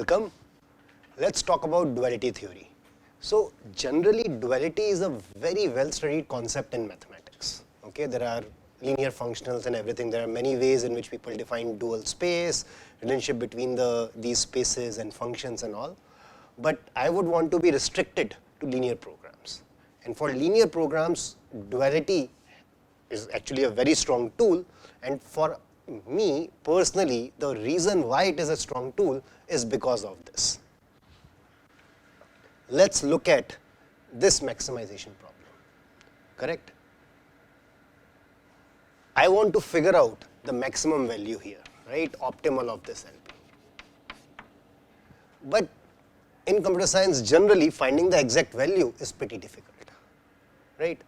welcome. Let's talk about duality theory. So generally duality is a very well studied concept in mathematics. Okay, there are linear functionals and everything. There are many ways in which people define dual space, relationship between these spaces and functions and all. But I would want to be restricted to linear programs. And for linear programs, duality is actually a very strong tool, and for me personally, the reason why it is a strong tool is because of this. Let's look at this maximization problem, correct? I want to figure out the maximum value here, right, optimal of this LP. But in computer science, generally finding the exact value is pretty difficult, right?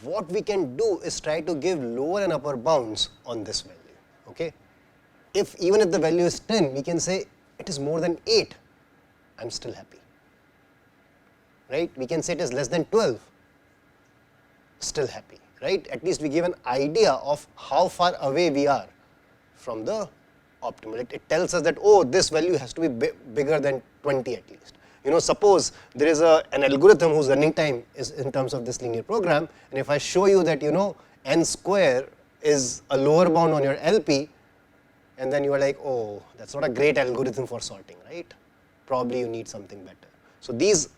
What we can do is try to give lower and upper bounds on this value, okay? Even if the value is 10, we can say it is more than 8, I'm still happy, right? We can say it is less than 12, still happy, right? At least we give an idea of how far away we are from the optimal. It tells us that, oh, this value has to be bigger than 20 at least. You know, suppose there is an algorithm whose running time is in terms of this linear program, and if I show you that, you know, n square is a lower bound on your LP, and then you are like, oh, that's not a great algorithm for sorting, right? Probably you need something better. So these,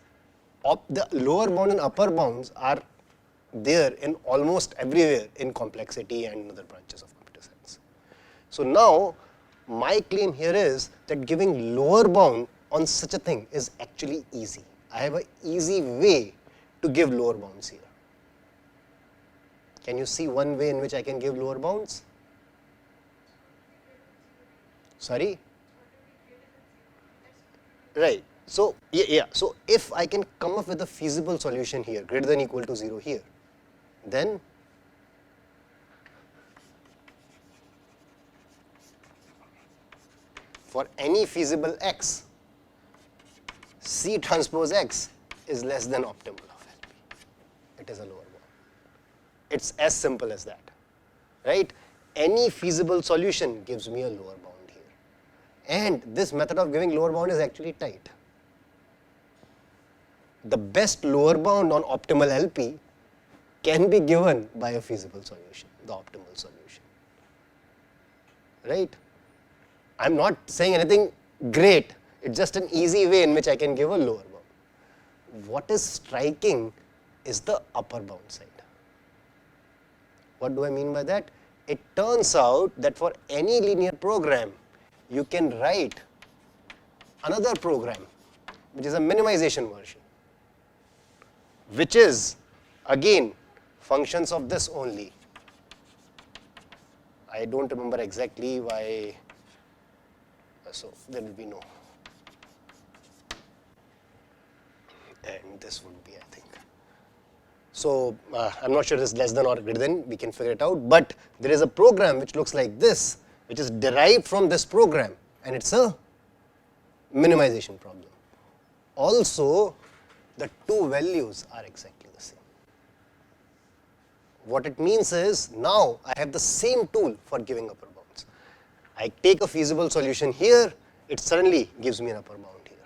the lower bound and upper bounds are there in almost everywhere in complexity and other branches of computer science. So now, my claim here is that giving lower bound on such a thing is actually easy. I have an easy way to give lower bounds here. Can you see one way in which I can give lower bounds? Sorry? Right. So, yeah. So, if I can come up with a feasible solution here, greater than or equal to 0 here, then for any feasible x, C transpose x is less than optimal of LP. It is a lower bound. It's as simple as that, right? Any feasible solution gives me a lower bound here. And this method of giving lower bound is actually tight. The best lower bound on optimal LP can be given by a feasible solution, the optimal solution, right? I'm not saying anything great, it's just an easy way in which I can give a lower bound. What is striking is the upper bound side. What do I mean by that? It turns out that for any linear program, you can write another program, which is a minimization version, which is, again, functions of this only. I don't remember exactly why, so there will be no. And this would be, I think. So I'm not sure it is less than or greater than, we can figure it out, but there is a program which looks like this, which is derived from this program, and it's a minimization problem. Also, the two values are exactly the same. What it means is, now I have the same tool for giving upper bounds. I take a feasible solution here, it suddenly gives me an upper bound here.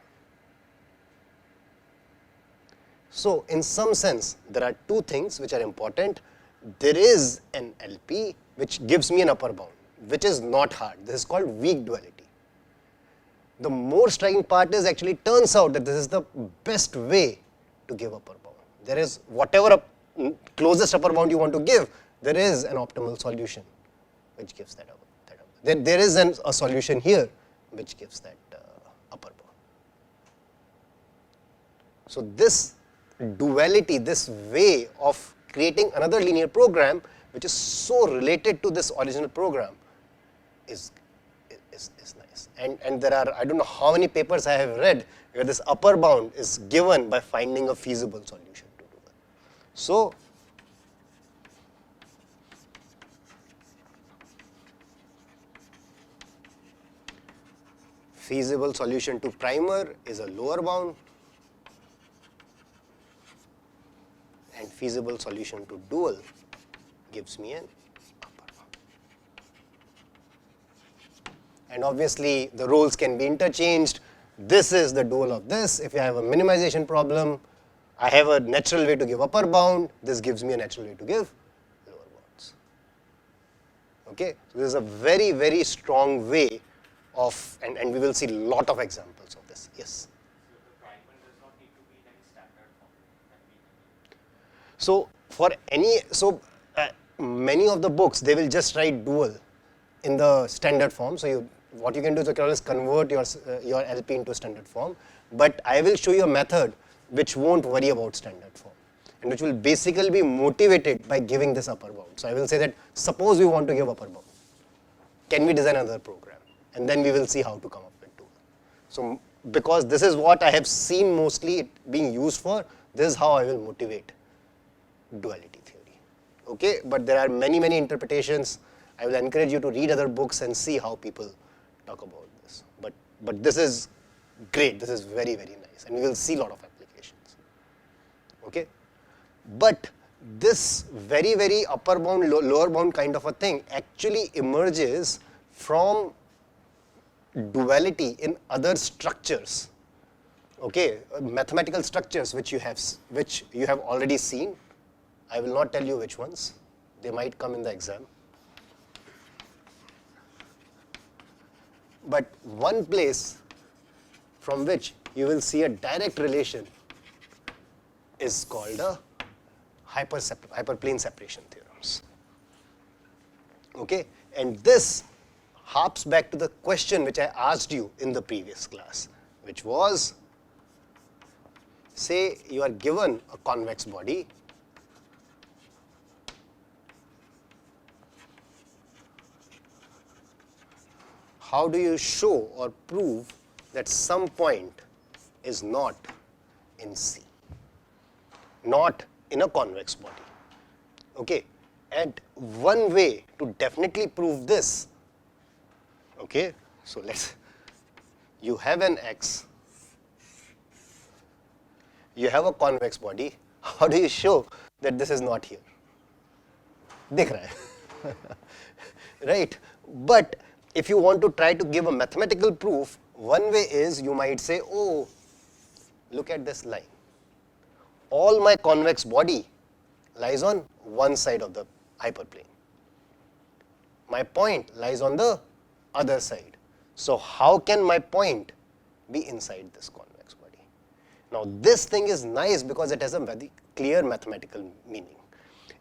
So in some sense, there are two things which are important. There is an LP which gives me an upper bound, which is not hard. This is called weak duality. The more striking part is, actually turns out that this is the best way to give upper bound. There is whatever closest upper bound you want to give, there is an optimal solution which gives that upper. There is a solution here which gives that upper bound. So this duality, this way of creating another linear program which is so related to this original program is nice. And there are, I don't know how many papers I have read where this upper bound is given by finding a feasible solution to do that. So feasible solution to primer is a lower bound, and feasible solution to dual gives me an upper bound. And obviously the roles can be interchanged. this is the dual of this. If I have a minimization problem, I have a natural way to give upper bound. This gives me a natural way to give lower bounds. Okay, so this is a very, very strong way of, and we will see a lot of examples of this. Yes. So for any, many of the books, they will just write dual in the standard form. So what you can do is you can always convert your LP into standard form. But I will show you a method which won't worry about standard form, and which will basically be motivated by giving this upper bound. So I will say that suppose we want to give upper bound, can we design another program? And then we will see how to come up with dual. So because this is what I have seen mostly it being used for, this is how I will motivate duality theory. Okay, but there are many, many interpretations. I will encourage you to read other books and see how people talk about this. But this is great. This is very, very nice, and we will see a lot of applications. Okay, but this very, very upper bound, lower bound kind of a thing actually emerges from duality in other structures. Okay, mathematical structures which you have already seen. I will not tell you which ones. They might come in the exam. But one place from which you will see a direct relation is called a hyperplane separation theorems. Okay, and this harps back to the question which I asked you in the previous class, which was, say you are given a convex body how do you show or prove that some point is not in C, not in a convex body? Okay, and one way to definitely prove this, okay, so you have an X, you have a convex body, how do you show that this is not here? Dikh raha hai. Right, but if you want to try to give a mathematical proof, one way is you might say, oh, look at this line. All my convex body lies on one side of the hyperplane. My point lies on the other side. So how can my point be inside this convex body? Now this thing is nice because it has a very clear mathematical meaning.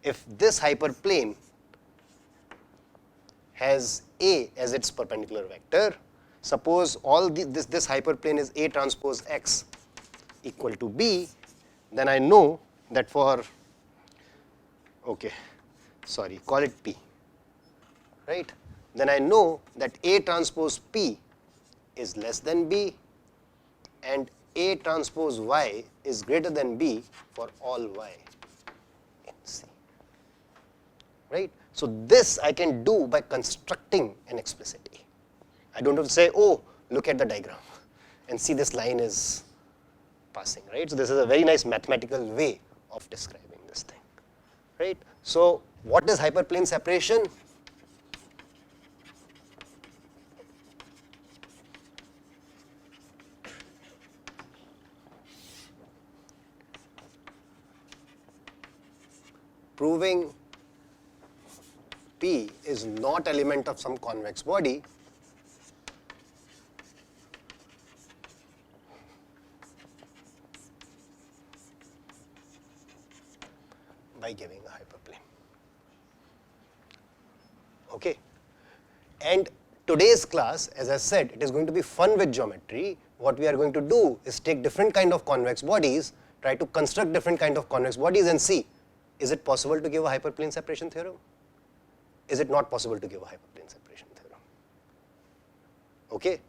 If this hyperplane has A as its perpendicular vector, suppose this hyperplane is A transpose X equal to B, then I know that for, okay, sorry, call it P, right? Then I know that A transpose P is less than B and A transpose Y is greater than B for all Y in C, right? So this I can do by constructing an explicit A. I don't have to say, oh, look at the diagram and see this line is passing, right? So this is a very nice mathematical way of describing this thing, right? So what is hyperplane separation? Proving P is not element of some convex body by giving a hyperplane. Okay, and today's class, as I said, it is going to be fun with geometry. What we are going to do is take different kind of convex bodies, try to construct different kind of convex bodies and see, is it possible to give a hyperplane separation theorem? Is it not possible to give a hyperplane separation theorem? Okay.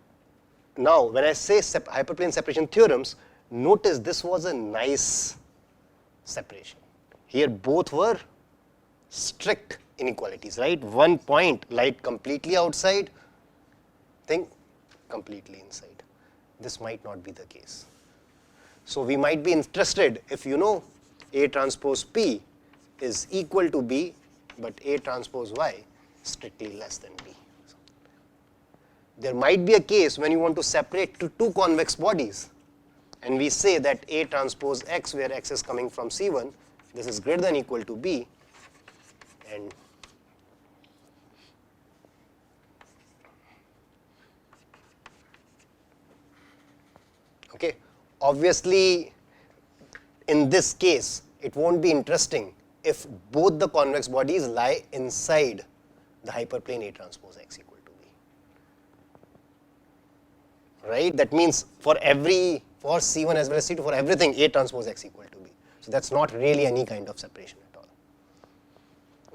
Now, when I say hyperplane separation theorems, notice this was a nice separation. Here both were strict inequalities, right? One point lied completely outside, thing completely inside. This might not be the case. So we might be interested if you know A transpose P is equal to B, but A transpose Y strictly less than B. There might be a case when you want to separate two convex bodies, and we say that A transpose X, where X is coming from C1, this is greater than or equal to B, and okay, obviously in this case it won't be interesting if both the convex bodies lie inside the hyperplane A transpose X equal to B. Right? That means for C1 as well as C2, for everything A transpose X equal to B. So that's not really any kind of separation at all.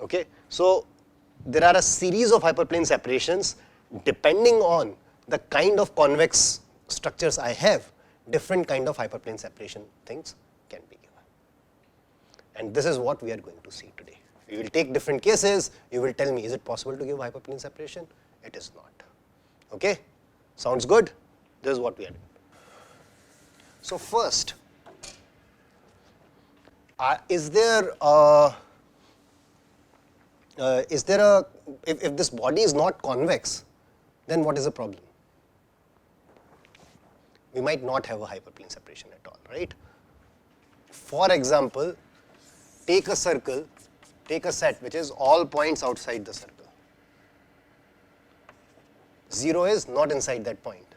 Okay? So there are a series of hyperplane separations depending on the kind of convex structures I have, different kind of hyperplane separation things can be given. And this is what we are going to see today. We will take different cases, you will tell me, is it possible to give hyperplane separation? It is not. Okay? Sounds good? This is what we are doing. So first, if this body is not convex, then what is the problem? We might not have a hyperplane separation at all, right? For example, take a circle, take a set which is all points outside the circle. 0 is not inside that point,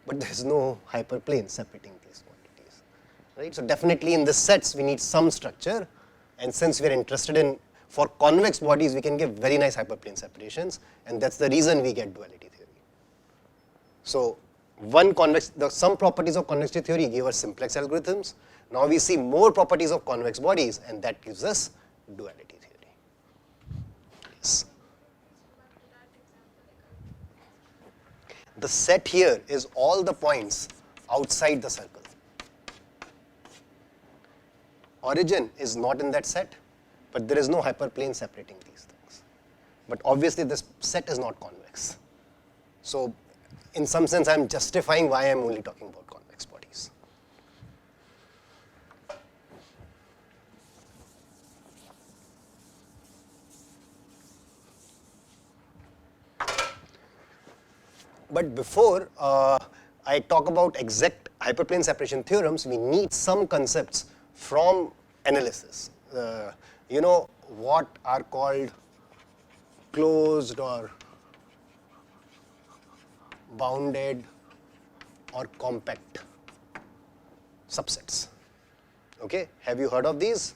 but there is no hyperplane separating these quantities, right? So definitely in the sets we need some structure, and since we are interested in, for convex bodies we can give very nice hyperplane separations, and that's the reason we get duality theory. So some properties of convexity theory gave us simplex algorithms. Now we see more properties of convex bodies, and that gives us duality theory. Yes. The set here is all the points outside the circle. Origin is not in that set, but there is no hyperplane separating these things. But obviously this set is not convex. So in some sense I am justifying why I am only talking about convex bodies. But before I talk about exact hyperplane separation theorems, we need some concepts from analysis. You know what are called closed or bounded or compact subsets. Okay, have you heard of these?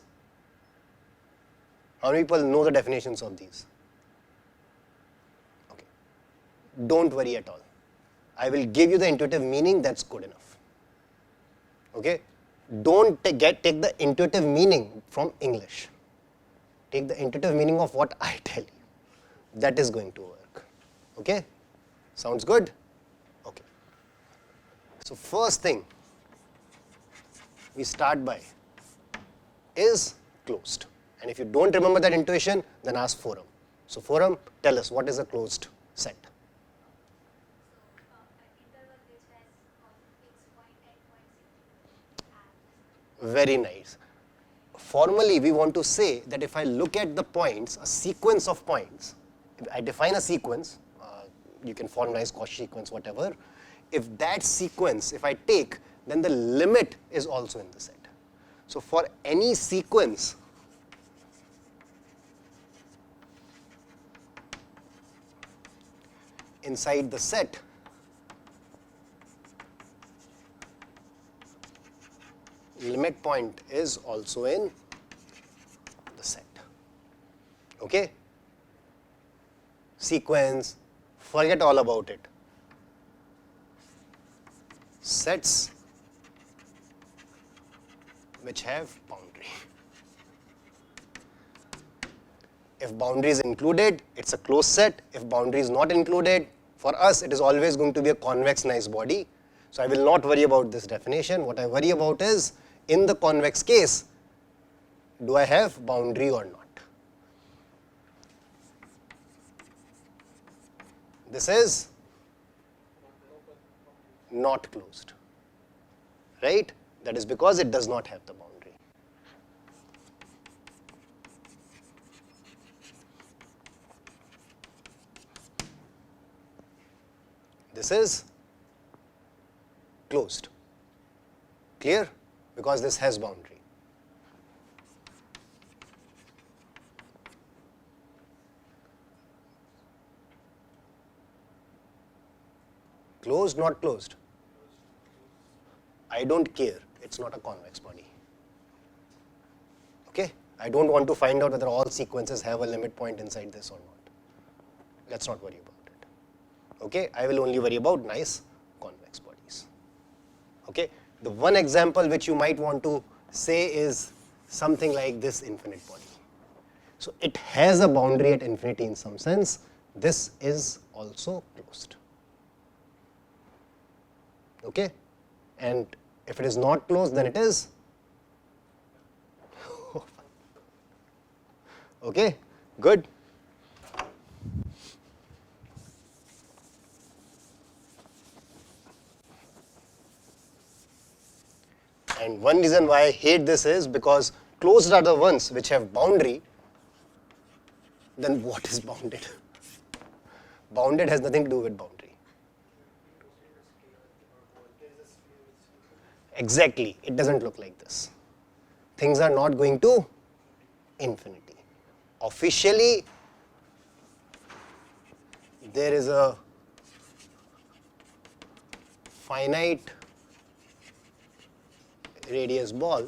How many people know the definitions of these? Okay, don't worry at all. I will give you the intuitive meaning, that's good enough. Okay, don't take the intuitive meaning from English. Take the intuitive meaning of what I tell you. That is going to work. Okay, sounds good? Okay. So first thing we start by is closed. And if you don't remember that intuition, then ask forum. So forum, tell us, what is a closed set? Very nice. Formally, we want to say that if I look at the points, a sequence of points, if I define a sequence, you can formalize Cauchy sequence, whatever. If that sequence, if I take, then the limit is also in the set. So for any sequence, inside the set, limit point is also in the set. Okay? Sequence, forget all about it. Sets which have boundary. If boundary is included, it's a closed set. If boundary is not included, for us it is always going to be a convex nice body. So I will not worry about this definition. What I worry about is, in the convex case, do I have boundary or not? This is not closed, right? That is because it does not have the boundary. this is closed. Clear? Because this has boundary. Closed, not closed? I don't care. It's not a convex body. Okay? I don't want to find out whether all sequences have a limit point inside this or not. Let's not worry about it. Okay? I will only worry about nice convex bodies. Okay? The one example which you might want to say is something like this infinite body. So it has a boundary at infinity in some sense. This is also closed. Okay? And if it is not closed, then it is okay, good. And one reason why I hate this is because closed are the ones which have boundary. Then what is bounded? Bounded has nothing to do with boundary. Exactly, it doesn't look like this. Things are not going to infinity. Officially, there is a finite radius ball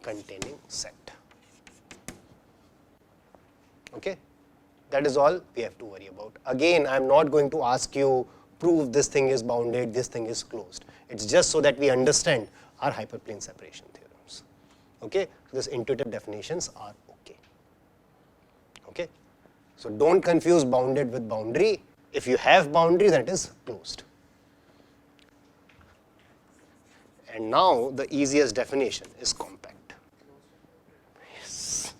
containing set. Okay? That is all we have to worry about. Again, I am not going to ask you, prove this thing is bounded, this thing is closed. It's just so that we understand our hyperplane separation theorems. Okay? So these intuitive definitions are okay. Okay? So don't confuse bounded with boundary. If you have boundary, then it is closed. And now the easiest definition is compact. Yes.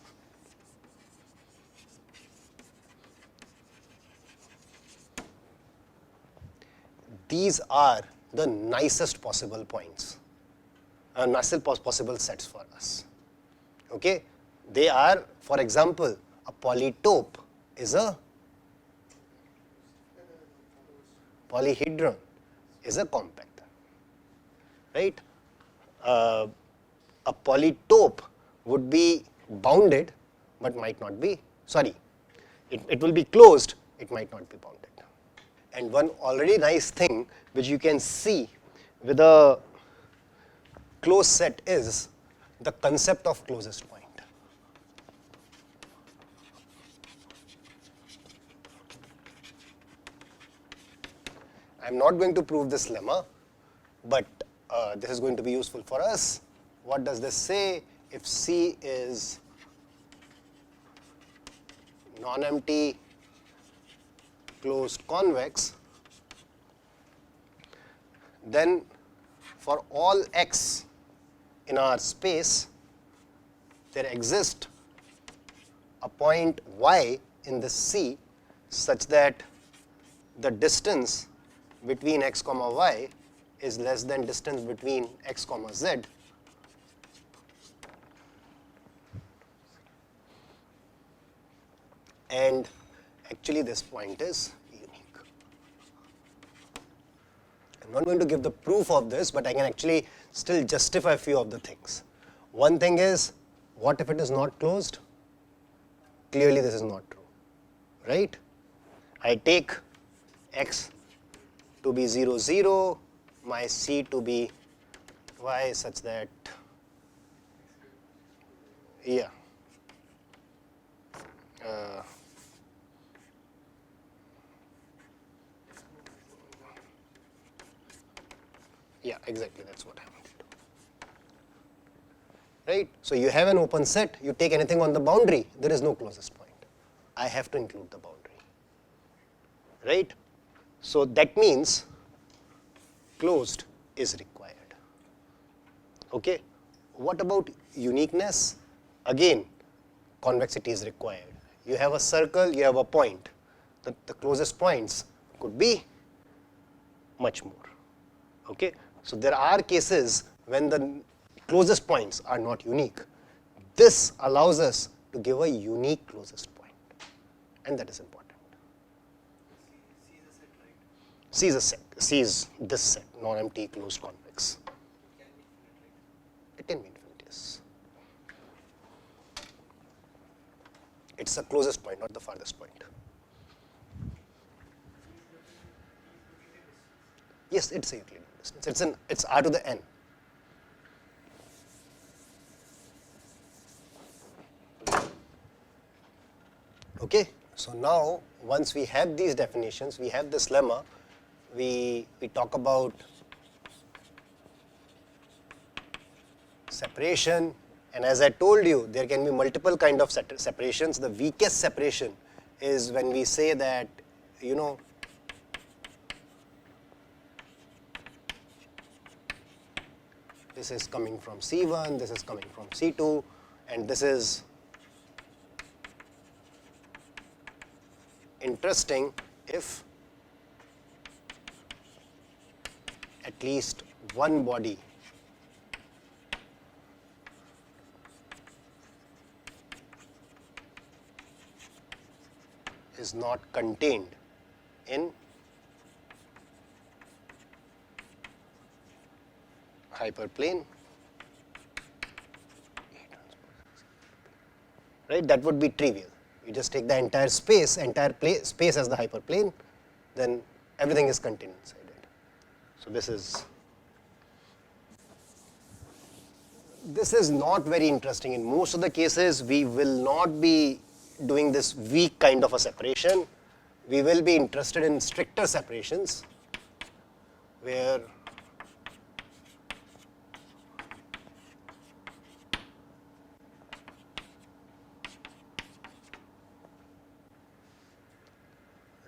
These are the nicest possible points, nicest possible sets for us. Okay? They are, for example, a polytope is a polyhedron is a compact, right? A polytope would be bounded but might not be, it will be closed, it might not be bounded. And one already nice thing which you can see with a closed set is the concept of closest point. I am not going to prove this lemma, but this is going to be useful for us. What does this say? If C is non-empty closed convex, then for all x in our space, there exists a point y in this C such that the distance between x comma y is less than distance between x comma z, and actually this point is unique. I'm not going to give the proof of this, but I can actually still justify a few of the things. One thing is, what if it is not closed? Clearly this is not true, right? I take x to be 0, 0, my C to be y such that, yeah, yeah, exactly, that's what I wanted to do. Right? So you have an open set, you take anything on the boundary, there is no closest point. I have to include the boundary. Right? So that means closed is required. Okay? What about uniqueness? Again, convexity is required. You have a circle, you have a point. The closest points could be much more. Okay? So there are cases when the closest points are not unique. This allows us to give a unique closest point. and that is important. C is a set. C is this set, non-empty closed convex. It can be infinite, yes. It's the closest point, not the farthest point. Yes, it's a Euclidean distance. It's r to the n. Okay, so now once we have these definitions, we have this lemma, we talk about separation, and as I told you, there can be multiple kind of separations. The weakest separation is when we say that, you know, this is coming from C1, this is coming from C2, and this is interesting if at least one body is not contained in hyperplane, right? That would be trivial. You just take the entire space, space as the hyperplane, then everything is contained inside it. So this is not very interesting. In most of the cases, we will not be doing this weak kind of a separation. We will be interested in stricter separations where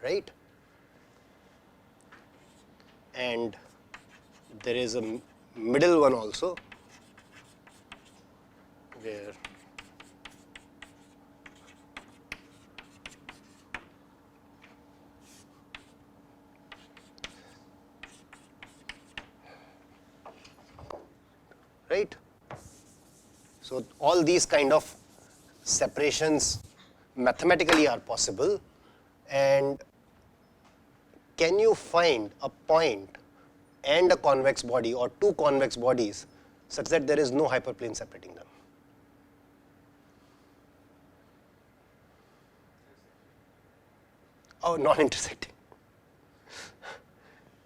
right? And there is a middle one also where right? So all these kind of separations mathematically are possible, and can you find a point and a convex body or two convex bodies such that there is no hyperplane separating them? Oh, non-intersecting.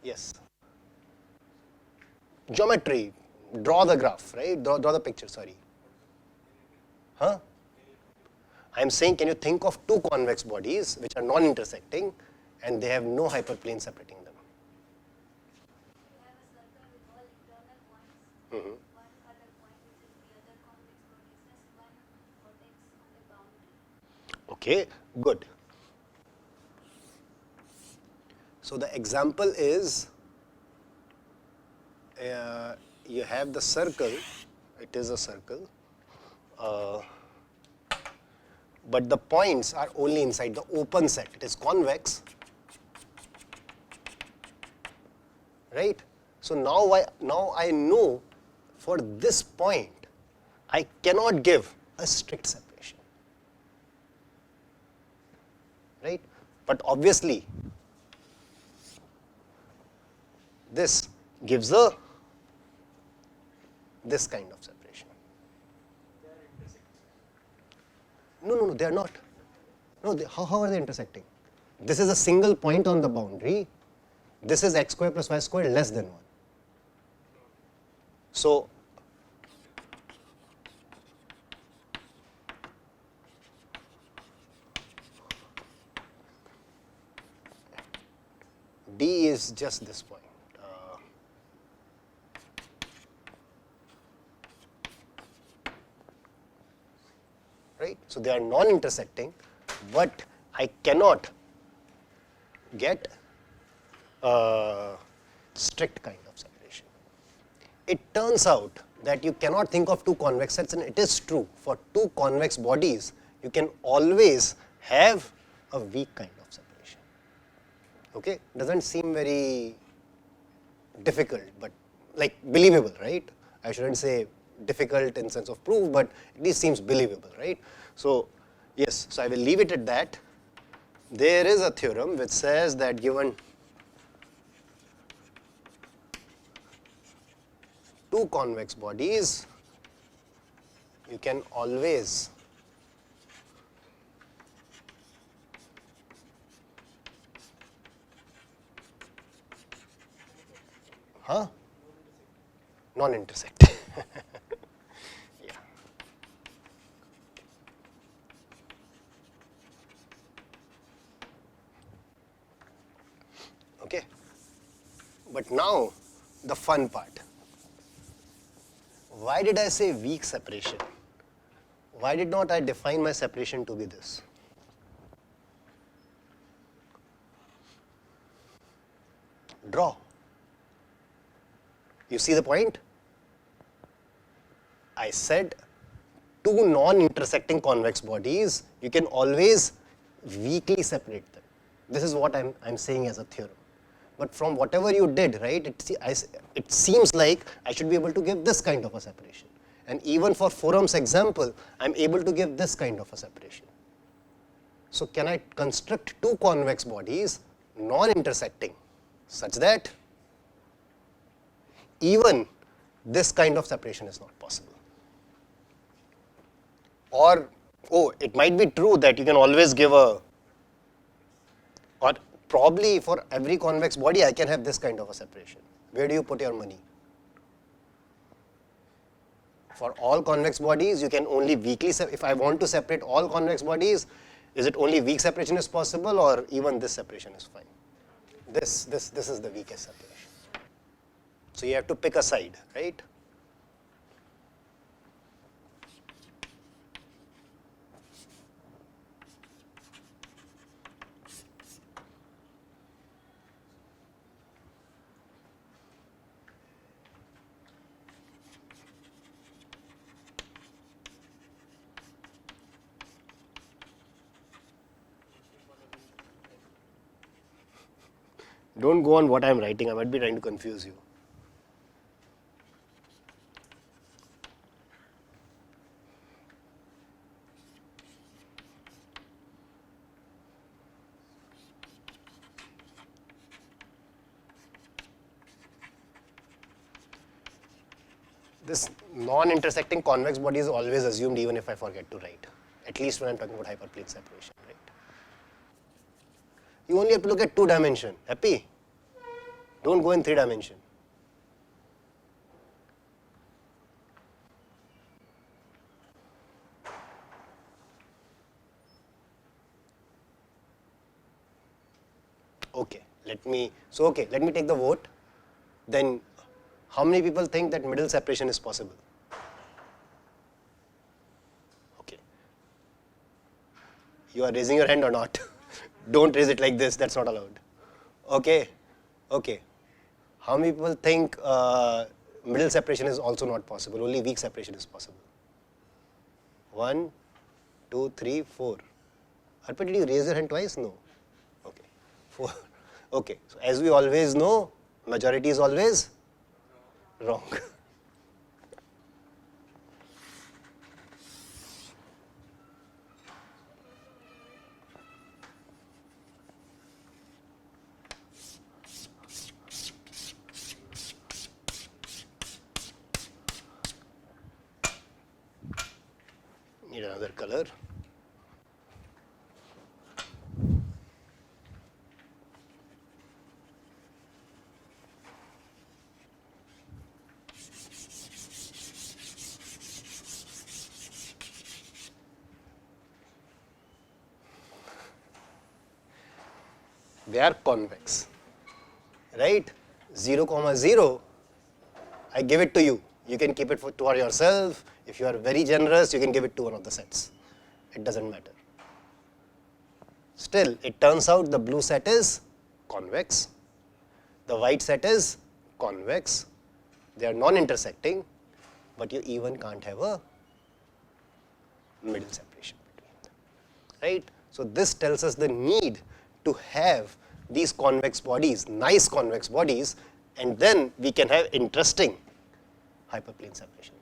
Yes. Geometry. Draw the graph, right? Draw the picture, sorry. Huh? I am saying, can you think of two convex bodies which are non-intersecting and they have no hyperplane separating them? You have a circle with all internal points, one other point which is the other convex body, just one vertex on the boundary. Okay, good. So the example is, you have the circle, it is a circle, but the points are only inside the open set. It is convex, right? So now I know for this point, I cannot give a strict separation, right? But obviously, this gives this kind of separation. No, they are not. No, how are they intersecting? This is a single point on the boundary. This is x square plus y square less than 1. So, D is just this point. Right? So they are non-intersecting, but I cannot get a strict kind of separation. It turns out that you cannot think of two convex sets, and it is true. For two convex bodies, you can always have a weak kind of separation. Okay? Doesn't seem very difficult, but like believable, right? I shouldn't say difficult in sense of proof, but at least seems believable, right? So yes, so I will leave it at that. there is a theorem which says that given two convex bodies, you can always non-intersect. Yeah. Okay. But now the fun part. Why did I say weak separation? Why did not I define my separation to be this? Draw. You see the point? I said two non-intersecting convex bodies, you can always weakly separate them. This is what I'm saying as a theorem. But from whatever you did, right, it seems like I should be able to give this kind of a separation. And even for forum's example, I'm able to give this kind of a separation. So can I construct two convex bodies non-intersecting such that even this kind of separation is not possible? Or, oh, it might be true that you can always give a, or probably for every convex body I can have this kind of a separation. Where do you put your money? For all convex bodies, you can only weakly, if I want to separate all convex bodies, is it only weak separation is possible, or even this separation is fine? This is the weakest separation. So you have to pick a side, right? Don't go on what I'm writing, I might be trying to confuse you. This non-intersecting convex body is always assumed even if I forget to write, at least when I'm talking about hyperplane separation, right? You only have to look at 2 dimension. Happy? Don't go in 3 dimension. Okay, let me take the vote. Then how many people think that middle separation is possible? Okay. You are raising your hand or not? Don't raise it like this, that's not allowed. Okay, okay. How many people think middle separation is also not possible, only weak separation is possible? 1, 2, 3, 4. Arpit, did you raise your hand twice? No. Okay. 4. Okay, so as we always know, majority is always wrong. Need another color. They are convex, right? 0, 0, I give it to you. You can keep it for yourself. If you are very generous, you can give it to one of the sets. It doesn't matter. Still, it turns out the blue set is convex. The white set is convex. They are non-intersecting, but you even can't have a middle separation between them, right? So this tells us the need to have these convex bodies, nice convex bodies, and then we can have interesting hyperplane separation.